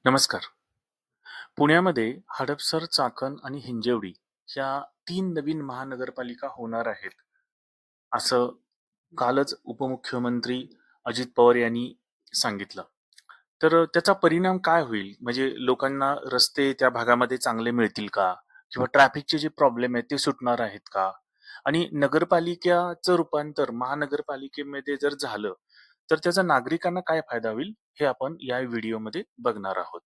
नमस्कार. पुण्यामध्ये हडपसर, चाकण आणि हिंजवडी या 3 नवीन महानगरपालिका होणार आहेत, असं कालच उपमुख्यमंत्री अजित पवार यांनी सांगितलं. तर त्याचा परिणाम काय होईल? म्हणजे लोकांना रस्ते त्या भागामध्ये चांगले मिळतील का? किंवा ट्रॅफिकचे जे प्रॉब्लेम आहेत ते सुटणार आहेत का? आणि नगरपालिकेचं रूपांतर महानगरपालिकेमध्ये जर झालं, तर त्याचा नागरिकांना काय फायदा होईल? हे आपण या व्हिडिओमध्ये बघणार आहोत.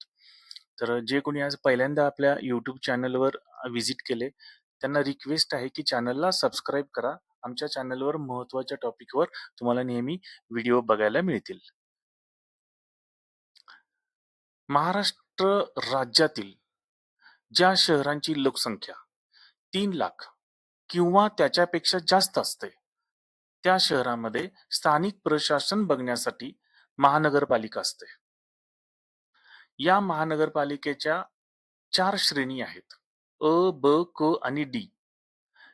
तर जे कोणी आज पहिल्यांदा आपल्या YouTube चॅनलवर व्हिजिट केले, त्यांना रिक्वेस्ट आहे की चॅनलला सबस्क्राईब करा. आमच्या चॅनलवर महत्त्वाच्या टॉपिकवर तुम्हाला नेहमी व्हिडिओ बघायला मिळतील. महाराष्ट्र राज्यातील ज्या शहरांची लोकसंख्या 3 लाख किंवा त्याच्यापेक्षा जास्त असते, त्या शहरामध्ये स्थानिक प्रशासन बघण्यासाठी महानगरपालिका असते. या महानगरपालिकेच्या 4 श्रेणी आहेत. अ, ब, क आणि डी.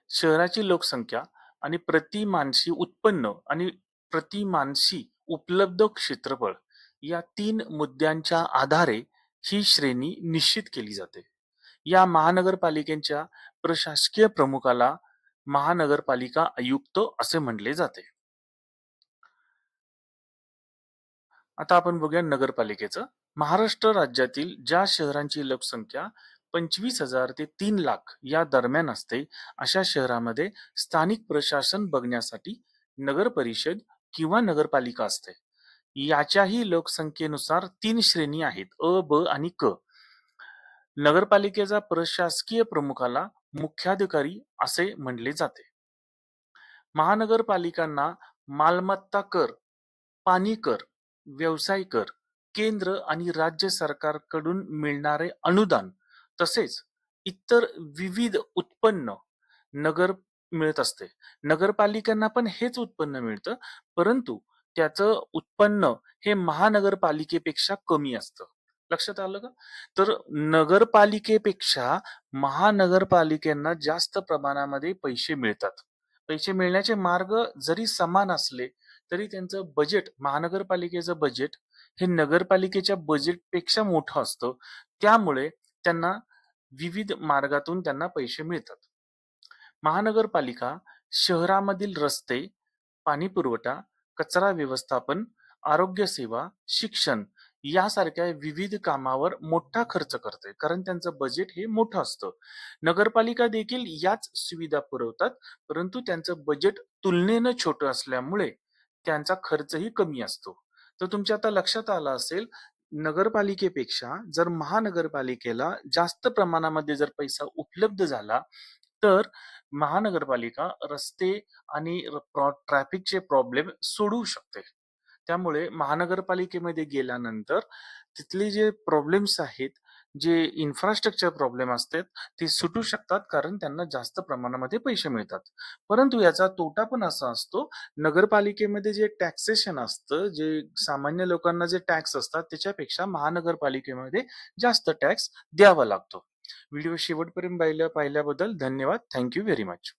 शहराची लोकसंख्या आणि प्रति मानसी उत्पन्न आणि प्रति मानसी उपलब्ध क्षेत्रफळ या 3 मुद्द्यांच्या आधारे ही श्रेणी निश्चित केली जाते. या महानगरपालिकेच्या प्रशासकीय प्रमुखाला महानगरपालिका आयुक्त असे म्हटले जाते. आता आपण बघूया नगरपालिकेचं. महाराष्ट्र राज्यातील ज्या शहरांची लोकसंख्या 25,000 ते 3 लाख या दरम्यान असते, अशा शहरामध्ये स्थानिक प्रशासन बघण्यासाठी नगर परिषद किंवा नगरपालिका असते. याच्याही लोकसंख्येनुसार 3 श्रेणी आहेत, अ, ब आणि क. नगरपालिकेचा प्रशासकीय प्रमुखाला मुख्याधिकारी असे म्हणले जाते. महानगरपालिकांना मालमत्ता कर, पाणी कर, व्यवसाय कर, केंद्र आणि राज्य सरकारकडून मिळणारे अनुदान तसेच इतर विविध उत्पन्न नगर मिळत असते. नगरपालिकांना पण हेच उत्पन्न मिळतं, परंतु त्याचं उत्पन्न हे महानगरपालिकेपेक्षा कमी असतं. लक्षात आलं का? तर नगरपालिकेपेक्षा महानगरपालिकांना जास्त प्रमाणामध्ये पैसे मिळतात. पैसे मिळण्याचे मार्ग जरी समान असले तरी त्यांचं बजेट, महानगरपालिकेचं बजेट हे नगरपालिकेच्या बजेटपेक्षा मोठं असतं. त्यामुळे त्यांना विविध मार्गातून त्यांना पैसे मिळतात. महानगरपालिका शहरामधील रस्ते, पाणी पुरवठा, कचरा व्यवस्थापन, आरोग्य सेवा, शिक्षण यासारख्या विविध कामावर मोठा खर्च करते, कारण त्यांचं बजेट हे मोठं असतं. नगरपालिका देखील याच सुविधा पुरवतात, परंतु त्यांचं बजेट तुलनेनं छोटं असल्यामुळे त्यांचा खर्चही कमी असतो. तर तुमच्या आता लक्षात आलं असेल, नगरपालिकेपेक्षा जर महानगरपालिकेला जास्त प्रमाणामध्ये जर पैसा उपलब्ध झाला, तर महानगरपालिका रस्ते आणि ट्रॅफिकचे प्रॉब्लेम सोडवू शकते. त्यामुळे महानगरपालिकेमध्ये गेल्यानंतर तिथले जे प्रॉब्लेम्स आहेत, जे इन्फ्रास्ट्रक्चर प्रॉब्लेम असतात, ते सुटू शकतात, कारण त्यांना जास्त प्रमाणामध्ये पैसे मिळतात. परंतु याचा तोटा पण असा असतो, नगरपालिकेमध्ये जे टॅक्सेशन असतं, जे सामान्य लोकांना जे टॅक्स असतात, त्याच्यापेक्षा महानगरपालिकेमध्ये जास्त टॅक्स द्यावा लागतो. व्हिडिओ शेवटपर्यंत पाहिल्याबद्दल धन्यवाद. Thank you very much.